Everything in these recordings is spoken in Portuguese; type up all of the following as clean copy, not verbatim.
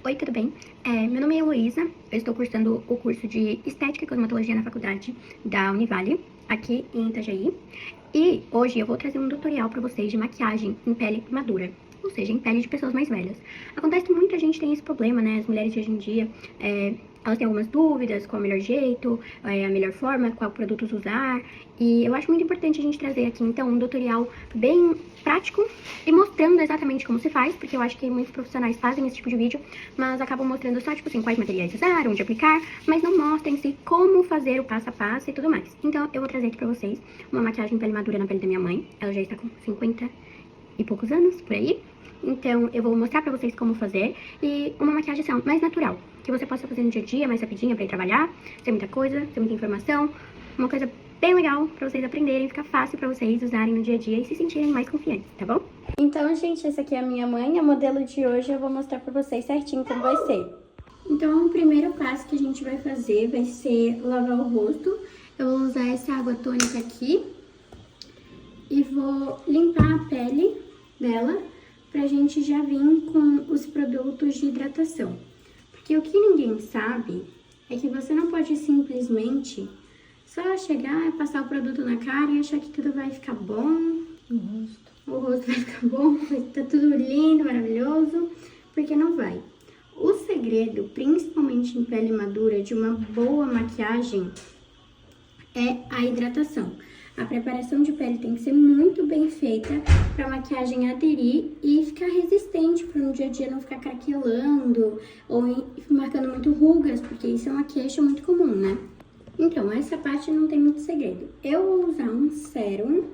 Oi, tudo bem? Meu nome é Heloísa, eu estou cursando o curso de Estética e Cosmetologia na faculdade da Univale, aqui em Itajaí. E hoje eu vou trazer um tutorial para vocês de maquiagem em pele madura, ou seja, em pele de pessoas mais velhas. Acontece que muita gente tem esse problema, né? As mulheres de hoje em dia, elas têm algumas dúvidas, qual é o melhor jeito, a melhor forma, qual produtos usar. E eu acho muito importante a gente trazer aqui, então, um tutorial bem prático e mostrando exatamente como se faz, porque eu acho que muitos profissionais fazem esse tipo de vídeo, mas acabam mostrando só, tipo assim, quais materiais usar, onde aplicar, mas não mostram em si como fazer o passo a passo e tudo mais. Então, eu vou trazer aqui pra vocês uma maquiagem pele madura na pele da minha mãe. Ela já está com 50 e poucos anos, por aí. Então, eu vou mostrar pra vocês como fazer e uma maquiagem assim, mais natural, que você possa fazer no dia a dia, mais rapidinho pra ir trabalhar, sem muita coisa, sem muita informação, uma coisa bem legal pra vocês aprenderem, fica fácil pra vocês usarem no dia a dia e se sentirem mais confiantes, tá bom? Então, gente, essa aqui é a minha mãe, a modelo de hoje eu vou mostrar pra vocês certinho como vai ser. Então, o primeiro passo que a gente vai fazer vai ser lavar o rosto. Eu vou usar essa água tônica aqui e vou limpar a pele dela pra gente já vir com os produtos de hidratação. Porque o que ninguém sabe é que você não pode simplesmente só chegar, passar o produto na cara e achar que tudo vai ficar bom. O rosto vai ficar bom, vai estar tudo lindo, maravilhoso, porque não vai. O segredo, principalmente em pele madura, de uma boa maquiagem é a hidratação. A preparação de pele tem que ser muito bem feita para a maquiagem aderir e ficar resistente, para no dia a dia não ficar craquelando ou marcando muito rugas, porque isso é uma queixa muito comum, né? Então, essa parte não tem muito segredo. Eu vou usar um sérum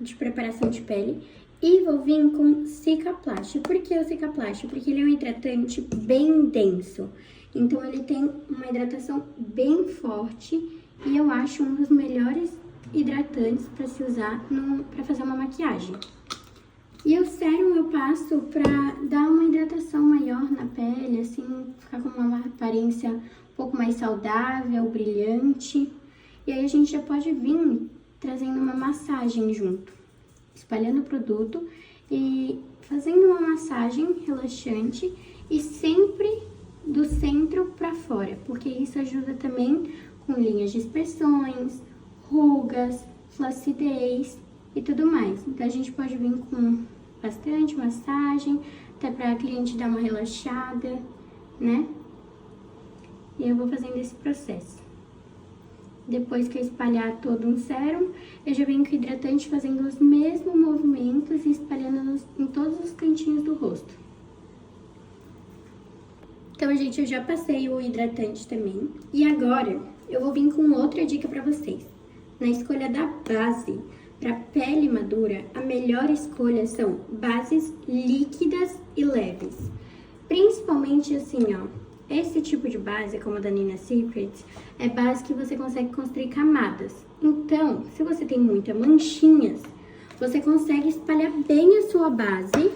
de preparação de pele e vou vir com Cicaplast. Por que o Cicaplast? Porque ele é um hidratante bem denso. Então, ele tem uma hidratação bem forte e eu acho um dos melhores hidratantes para se usar para fazer uma maquiagem. E o sérum eu passo para dar uma hidratação maior na pele, assim, ficar com uma aparência um pouco mais saudável, brilhante. E aí a gente já pode vir trazendo uma massagem junto, espalhando o produto e fazendo uma massagem relaxante e sempre do centro para fora, porque isso ajuda também com linhas de expressões, rugas, flacidez e tudo mais. Então, a gente pode vir com bastante massagem, até para a cliente dar uma relaxada, né? E eu vou fazendo esse processo. Depois que eu espalhar todo um sérum, eu já venho com o hidratante fazendo os mesmos movimentos e espalhando em todos os cantinhos do rosto. Então, gente, eu já passei o hidratante também. E agora, eu vou vir com outra dica pra vocês. Na escolha da base para pele madura, a melhor escolha são bases líquidas e leves. Principalmente assim, ó, esse tipo de base, como a da Nina Secret, é base que você consegue construir camadas. Então, se você tem muitas manchinhas, você consegue espalhar bem a sua base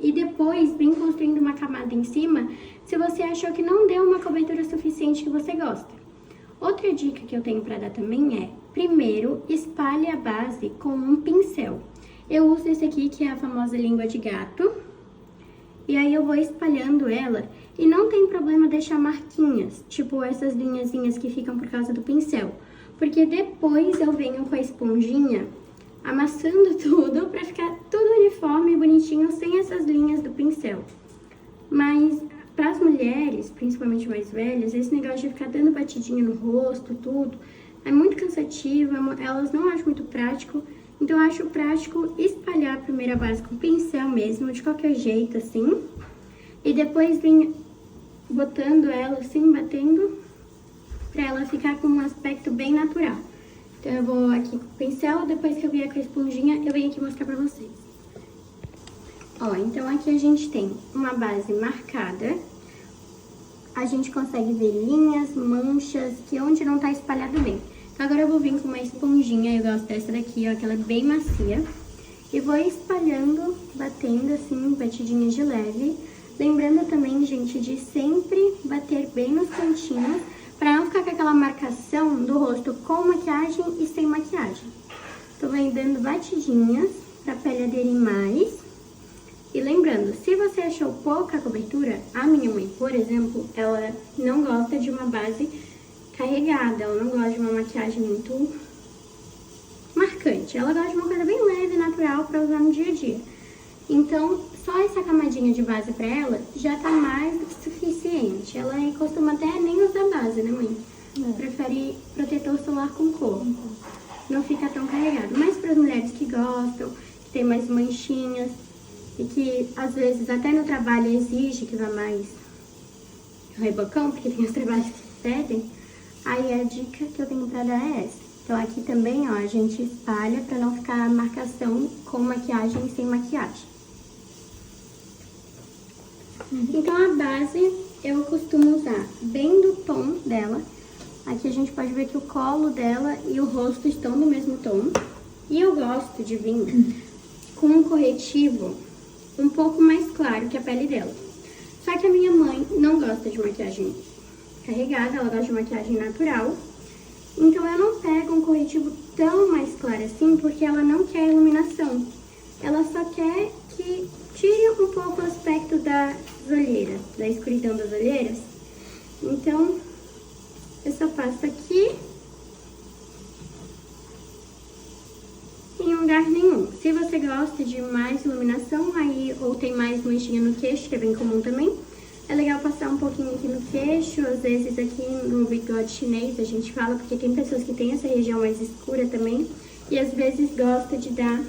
e depois vir construindo uma camada em cima, se você achou que não deu uma cobertura suficiente que você gosta. Outra dica que eu tenho para dar também é, primeiro, espalhe a base com um pincel. Eu uso esse aqui, que é a famosa língua de gato. E aí eu vou espalhando ela e não tem problema deixar marquinhas, tipo essas linhazinhas que ficam por causa do pincel. Porque depois eu venho com a esponjinha amassando tudo para ficar tudo uniforme e bonitinho, sem essas linhas do pincel. Mas para as mulheres, principalmente mais velhas, esse negócio de ficar dando batidinha no rosto, tudo, é muito cansativo, elas não acham muito prático. Então, eu acho prático espalhar a primeira base com pincel mesmo, de qualquer jeito, assim. E depois vir botando ela assim, batendo, pra ela ficar com um aspecto bem natural. Então, eu vou aqui com o pincel, depois que eu vier com a esponjinha, eu venho aqui mostrar pra vocês. Ó, então aqui a gente tem uma base marcada. A gente consegue ver linhas, manchas, que onde não tá espalhado bem. Então agora eu vou vir com uma esponjinha, eu gosto dessa daqui, ó, que ela é bem macia. E vou espalhando, batendo assim, batidinhas de leve. Lembrando também, gente, de sempre bater bem nos cantinhos, pra não ficar com aquela marcação do rosto com maquiagem e sem maquiagem. Tô vendo dando batidinhas pra pele aderir mais. E lembrando, se você achou pouca cobertura, a minha mãe, por exemplo, ela não gosta de uma base carregada, ela não gosta de uma maquiagem muito marcante. Ela gosta de uma coisa bem leve, natural, pra usar no dia a dia. Então, só essa camadinha de base pra ela já tá mais do que suficiente. Ela costuma até nem usar base, né, mãe? Prefere protetor solar com cor. Não fica tão carregado. Mas para as mulheres que gostam, que tem mais manchinhas e que às vezes até no trabalho exige que vá mais rebocão, porque tem os trabalhos que pedem, aí a dica que eu tenho pra dar é essa. Então aqui também, ó, a gente espalha pra não ficar marcação com maquiagem e sem maquiagem. Então a base eu costumo usar bem do tom dela. Aqui a gente pode ver que o colo dela e o rosto estão do mesmo tom. E eu gosto de vir com um corretivo um pouco mais claro que a pele dela. Só que a minha mãe não gosta de maquiagem carregada, ela gosta de maquiagem natural. Então eu não pego um corretivo tão mais claro assim, porque ela não quer iluminação. Ela só quer que tire um pouco o aspecto das olheiras, da escuridão das olheiras. Então eu só passo aqui em lugar nenhum. Se você gosta de mais iluminação, aí ou tem mais manchinha no queixo, que é bem comum também, é legal passar um pouquinho aqui no queixo, às vezes aqui no bigode chinês a gente fala, porque tem pessoas que têm essa região mais escura também, e às vezes gosta de dar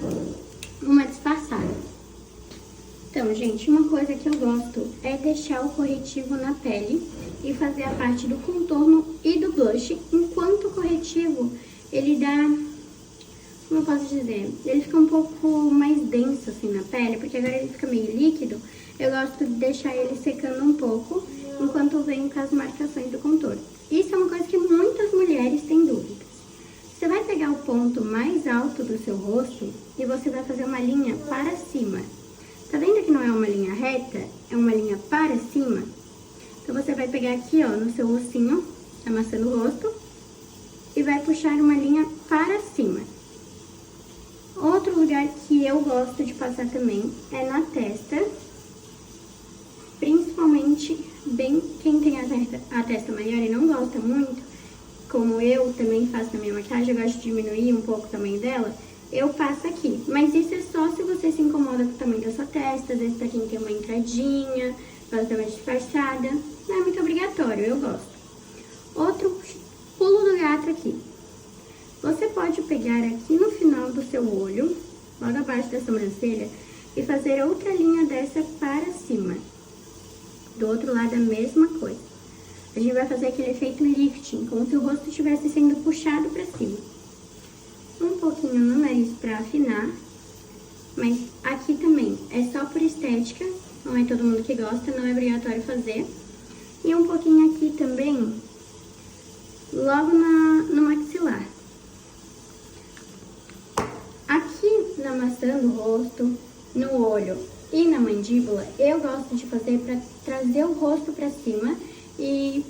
uma disfarçada. Então, gente, uma coisa que eu gosto é deixar o corretivo na pele e fazer a parte do contorno e do blush, enquanto o corretivo, ele dá, como eu posso dizer, ele fica um pouco mais denso assim na pele, porque agora ele fica meio líquido, eu gosto de deixar ele secando um pouco, enquanto eu venho com as marcações do contorno. Isso é uma coisa que muitas mulheres têm dúvidas. Você vai pegar o ponto mais alto do seu rosto e você vai fazer uma linha para cima. Tá vendo que não é uma linha reta? É uma linha para cima? Então, você vai pegar aqui, ó, no seu ossinho, amassando o rosto, e vai puxar uma linha para cima. Outro lugar que eu gosto de passar também é na testa, principalmente bem quem tem a testa maior e não gosta muito, como eu também faço na minha maquiagem, eu gosto de diminuir um pouco o tamanho dela, eu passo aqui. Mas isso é só se você se incomoda com o tamanho da sua testa, às vezes pra quem tem uma entradinha, ela tá mais disfarçada. Não é muito obrigatório, eu gosto. Outro pulo do gato aqui. Você pode pegar aqui no final do seu olho, logo abaixo da sobrancelha, e fazer outra linha dessa para cima. Do outro lado a mesma coisa. A gente vai fazer aquele efeito lifting, como se o rosto estivesse sendo puxado para cima. Um pouquinho no nariz para afinar, mas aqui também é só por estética, não é todo mundo que gosta, não é obrigatório fazer. E um pouquinho aqui também, logo no maxilar. Aqui na maçã do rosto, no olho e na mandíbula, eu gosto de fazer para trazer o rosto para cima e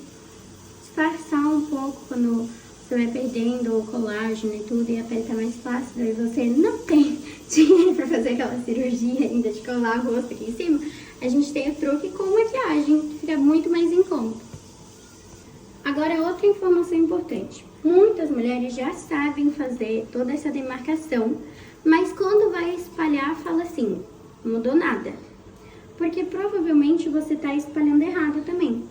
disfarçar um pouco quando você vai perdendo o colágeno e tudo, e a pele tá mais flácida e você não tem dinheiro pra fazer aquela cirurgia ainda de colar o rosto aqui em cima, a gente tem o truque com maquiagem, que fica muito mais em conta. Agora, outra informação importante. Muitas mulheres já sabem fazer toda essa demarcação, mas quando vai espalhar, fala assim, não mudou nada. Porque provavelmente você tá espalhando errado também.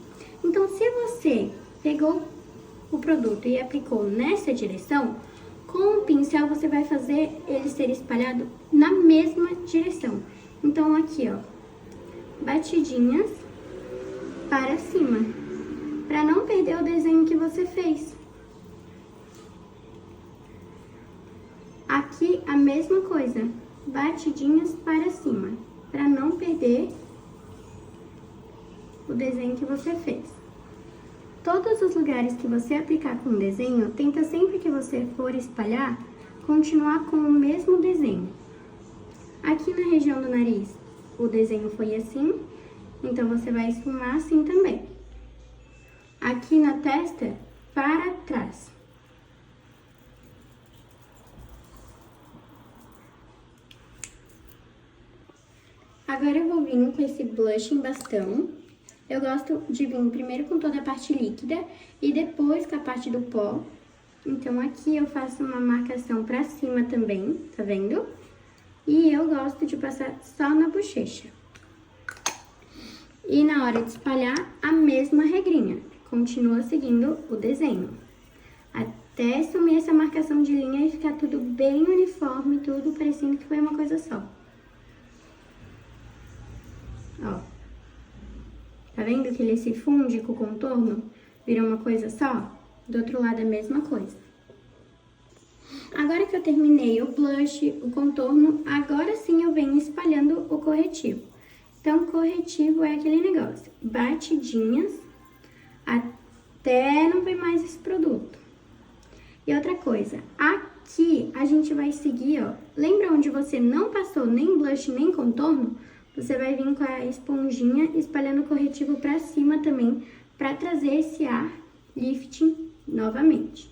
Então, se você pegou o produto e aplicou nessa direção, com o pincel você vai fazer ele ser espalhado na mesma direção. Então aqui, ó, batidinhas para cima, para não perder o desenho que você fez. Aqui a mesma coisa, batidinhas para cima, para não perder o desenho que você fez. Todos os lugares que você aplicar com desenho, tenta sempre que você for espalhar, continuar com o mesmo desenho. Aqui na região do nariz, o desenho foi assim, então você vai esfumar assim também. Aqui na testa, para trás. Agora eu vou vir com esse blush em bastão. Eu gosto de vir primeiro com toda a parte líquida e depois com a parte do pó. Então, aqui eu faço uma marcação pra cima também, tá vendo? E eu gosto de passar só na bochecha. E na hora de espalhar, a mesma regrinha. Continua seguindo o desenho. Até sumir essa marcação de linha e ficar tudo bem uniforme, tudo parecendo que foi uma coisa só. Ó. Tá vendo que ele se funde com o contorno? Vira uma coisa só? Do outro lado a mesma coisa. Agora que eu terminei o blush, o contorno, agora sim eu venho espalhando o corretivo. Então, corretivo é aquele negócio, batidinhas até não ver mais esse produto. E outra coisa, aqui a gente vai seguir, ó, lembra onde você não passou nem blush nem contorno? Você vai vir com a esponjinha espalhando o corretivo pra cima também, pra trazer esse ar lifting novamente.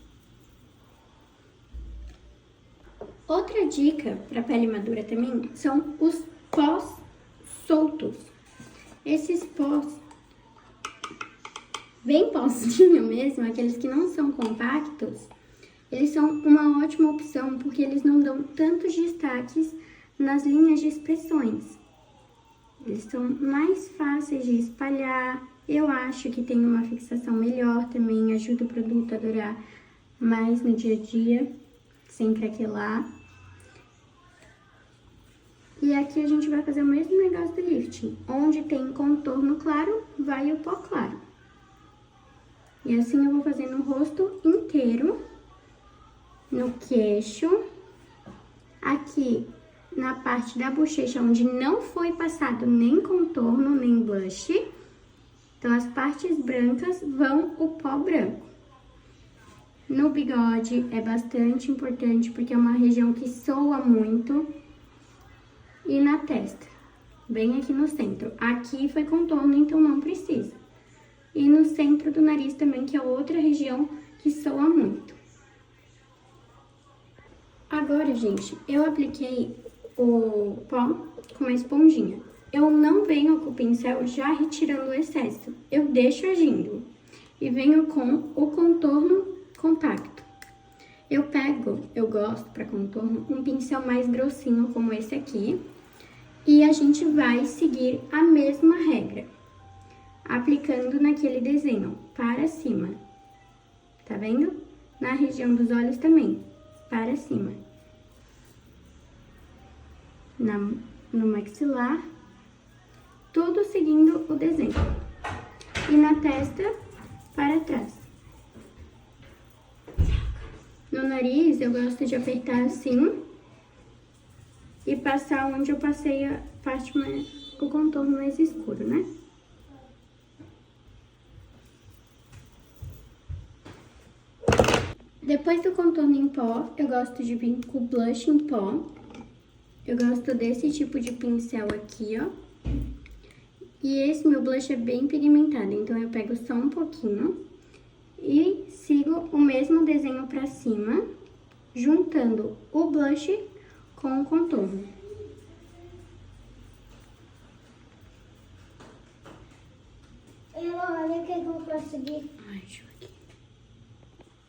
Outra dica para pele madura também são os pós soltos. Esses pós, bem postinho mesmo, aqueles que não são compactos, eles são uma ótima opção porque eles não dão tantos destaques nas linhas de expressões. Eles são mais fáceis de espalhar. Eu acho que tem uma fixação melhor também, ajuda o produto a durar mais no dia a dia, sem craquelar. E aqui a gente vai fazer o mesmo negócio do lifting. Onde tem contorno claro, vai o pó claro. E assim eu vou fazer no rosto inteiro, no queixo, aqui na parte da bochecha, onde não foi passado nem contorno, nem blush. Então, as partes brancas vão o pó branco. No bigode é bastante importante, porque é uma região que soa muito. E na testa, bem aqui no centro. Aqui foi contorno, então não precisa. E no centro do nariz também, que é outra região que soa muito. Agora, gente, eu apliquei o pó com uma esponjinha. Eu não venho com o pincel já retirando o excesso. Eu deixo agindo. E venho com o contorno compacto. Eu gosto para contorno, um pincel mais grossinho como esse aqui. E a gente vai seguir a mesma regra, aplicando naquele desenho, para cima. Tá vendo? Na região dos olhos também, para cima. No maxilar, tudo seguindo o desenho. E na testa, para trás. No nariz, eu gosto de apertar assim e passar onde eu passei a parte o contorno mais escuro, né? Depois do contorno em pó, eu gosto de vir com o blush em pó. Eu gosto desse tipo de pincel aqui, ó. E esse meu blush é bem pigmentado, então eu pego só um pouquinho e sigo o mesmo desenho pra cima, juntando o blush com o contorno. Olha o que eu consegui. Ai, deixa eu ver aqui.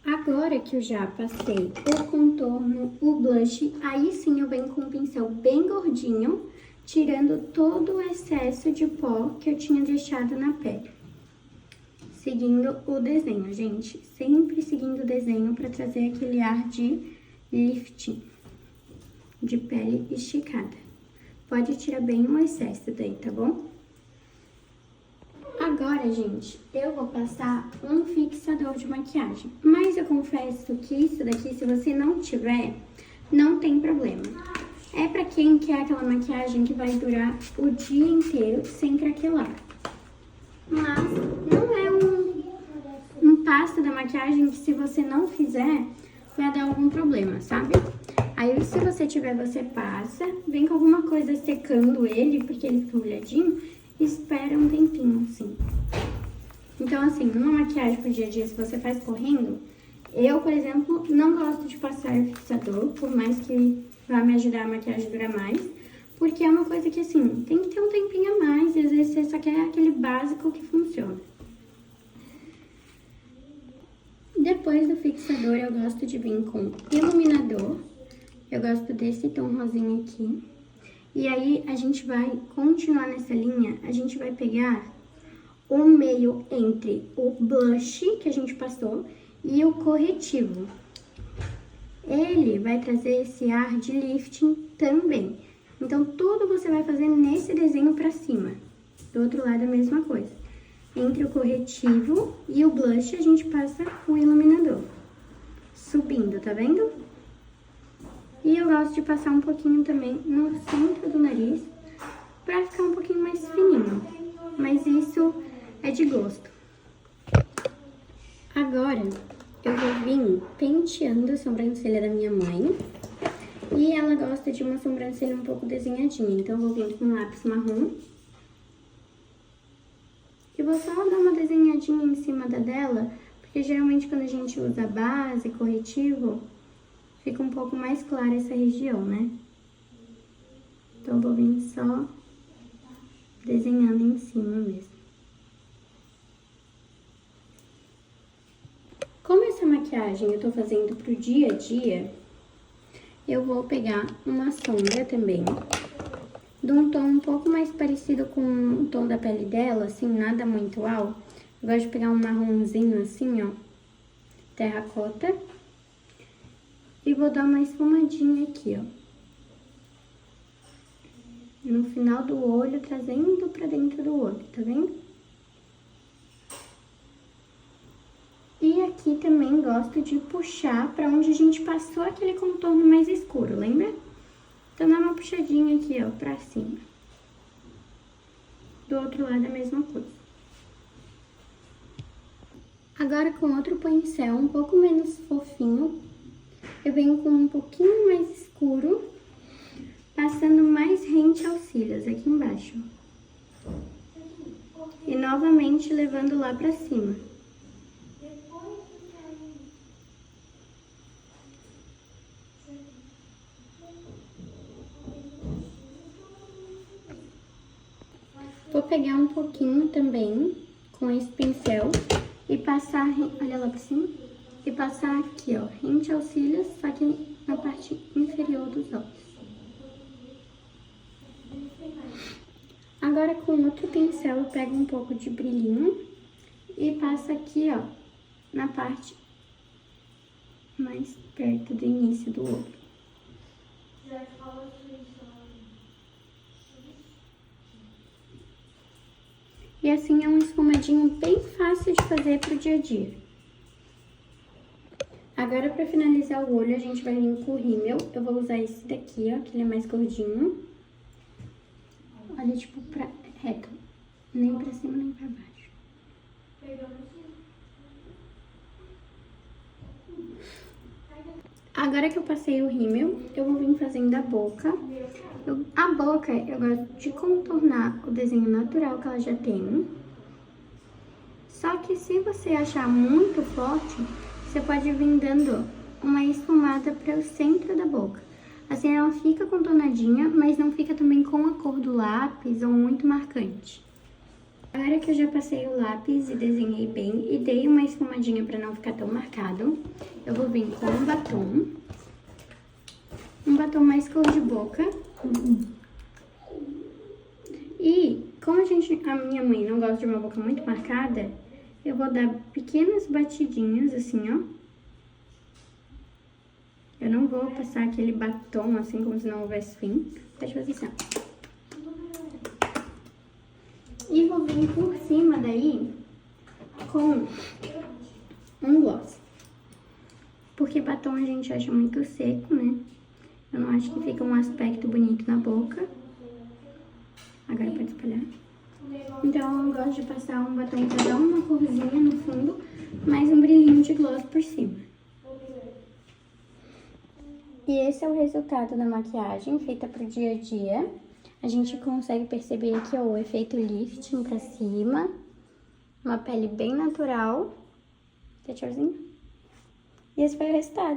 Agora que eu já passei o contorno, o blush, aí sim eu venho com um pincel bem gordinho, tirando todo o excesso de pó que eu tinha deixado na pele. Seguindo o desenho, gente. Sempre seguindo o desenho para trazer aquele ar de lifting, de pele esticada. Pode tirar bem o excesso daí, tá bom? Agora, gente, eu vou passar um fixador de maquiagem. Mas eu confesso que isso daqui, se você não tiver, não tem problema. É pra quem quer aquela maquiagem que vai durar o dia inteiro sem craquelar. Mas não é um passo da maquiagem que se você não fizer, vai dar algum problema, sabe? Aí, se você tiver, você passa, vem com alguma coisa secando ele, porque ele fica molhadinho, e espera um tempinho, assim. Então, assim, numa maquiagem pro dia a dia, se você faz correndo, eu, por exemplo, não gosto de passar fixador, por mais que vá me ajudar a maquiagem a durar mais, Porque é uma coisa que, assim, tem que ter um tempinho a mais e às vezes você só quer aquele básico que funciona. Depois do fixador, eu gosto de vir com iluminador. Eu gosto desse tom rosinha aqui. E aí, a gente vai continuar nessa linha, a gente vai pegar o meio entre o blush que a gente passou e o corretivo. Ele vai trazer esse ar de lifting também. Então, tudo você vai fazer nesse desenho pra cima. Do outro lado, a mesma coisa. Entre o corretivo e o blush, a gente passa o iluminador. Subindo, tá vendo? E eu gosto de passar um pouquinho também no centro do nariz, pra ficar um pouquinho mais fininho. Mas isso é de gosto. Agora, eu vou vir penteando a sobrancelha da minha mãe. E ela gosta de uma sobrancelha um pouco desenhadinha, então eu vou vir com um lápis marrom. E vou só dar uma desenhadinha em cima da dela, porque geralmente quando a gente usa base, corretivo, fica um pouco mais clara essa região, né? Então eu vou vir só desenhando em cima mesmo. Como essa maquiagem eu tô fazendo pro dia a dia, eu vou pegar uma sombra também, de um tom um pouco mais parecido com o tom da pele dela, assim, nada muito alto. Eu gosto de pegar um marronzinho assim, ó, terracota. E vou dar uma esfumadinha aqui, ó. No final do olho, trazendo pra dentro do olho, tá vendo? E aqui também gosto de puxar pra onde a gente passou aquele contorno mais escuro, lembra? Então, dá uma puxadinha aqui, ó, pra cima. Do outro lado, a mesma coisa. Agora, com outro pincel um pouco menos fofinho, eu venho com um pouquinho mais escuro, passando mais rente aos cílios, aqui embaixo. E novamente levando lá pra cima. Vou pegar um pouquinho também com esse pincel e passar, olha lá pra cima, e passar aqui, ó, rente aos cílios, só que na parte inferior dos olhos. Agora com outro pincel eu pego um pouco de brilhinho e passo aqui, ó, na parte mais perto do início do olho. E assim é um esfumadinho bem fácil de fazer pro dia a dia. Agora, pra finalizar o olho, a gente vai vir com o rímel. Eu vou usar esse daqui, ó, que ele é mais gordinho. Olha, tipo, reto. Nem pra cima, nem pra baixo. Agora que eu passei o rímel, eu vou vir fazendo a boca. A boca, eu gosto de contornar o desenho natural que ela já tem. Só que se você achar muito forte, você pode vir dando uma esfumada para o centro da boca. Assim ela fica contornadinha, mas não fica também com a cor do lápis ou muito marcante. Agora que eu já passei o lápis e desenhei bem e dei uma esfumadinha para não ficar tão marcado, eu vou vir com um batom. Um batom mais cor de boca. E como a minha mãe não gosta de uma boca muito marcada, eu vou dar pequenas batidinhas assim, ó. Eu não vou passar aquele batom assim como se não houvesse fim. Pode fazer assim, ó. E vou vir por cima daí com um gloss. Porque batom a gente acha muito seco, né? Eu não acho que fica um aspecto bonito na boca. Agora pode espalhar. Então eu gosto de passar um batom pra dar uma corzinha no fundo, mais um brilhinho de gloss por cima. E esse é o resultado da maquiagem feita pro dia a dia. A gente consegue perceber aqui, ó, o efeito lifting pra cima. Uma pele bem natural. Tá tchauzinho? E esse foi o resultado.